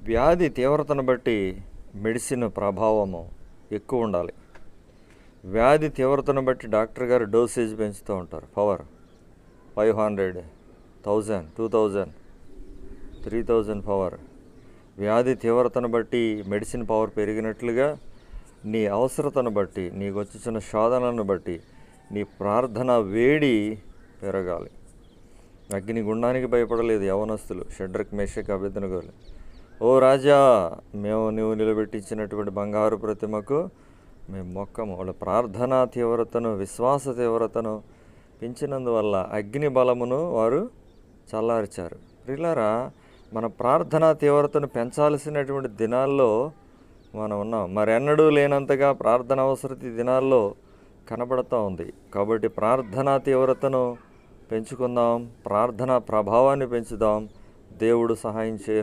వ్యాధి తీవ్రతను బట్టి మెడిసిన్ ప్రభావము ఎక్కువ ఉండాలి. వ్యాధి తీవ్రతను బట్టి డాక్టర్ గారు డోసేజ్ పెంచుతూ ఉంటారు. Power 500, 1000, 2000, 3000 power. వ్యాధి తీవ్రతను బట్టి మెడిసిన్ పవర్ పెరిగినట్లుగా నీ అవసరతను బట్టి, నీకు వచ్చిన శోధనలను బట్టి నీ ప్రార్థన వేడి పెరగాలి. అగ్నిగుండానికి భయపడలేదు యవనస్తులు, షడ్రక్, మేషక్, అబేద్నెగోలు. ఓ రాజా, మేము నువ్వు నిలబెట్టించినటువంటి బంగారు ప్రతిమకు మేము మొక్కము. వాళ్ళ ప్రార్థనా తీవ్రతను, విశ్వాస తీవ్రతను పెంచినందువల్ల అగ్ని బలమును వారు చల్లార్చారు. ప్రియులారా, మన ప్రార్థనా తీవ్రతను పెంచాల్సినటువంటి దినాల్లో మనం ఉన్నాం. మరెన్నడూ లేనంతగా ప్రార్థన అవసరత ఈ దినాల్లో కనబడుతూ ఉంది. కాబట్టి ప్రార్థనా తీవ్రతను పెంచుకుందాం, ప్రార్థనా ప్రభావాన్ని పెంచుదాం. దేవుడు సహాయం చేయ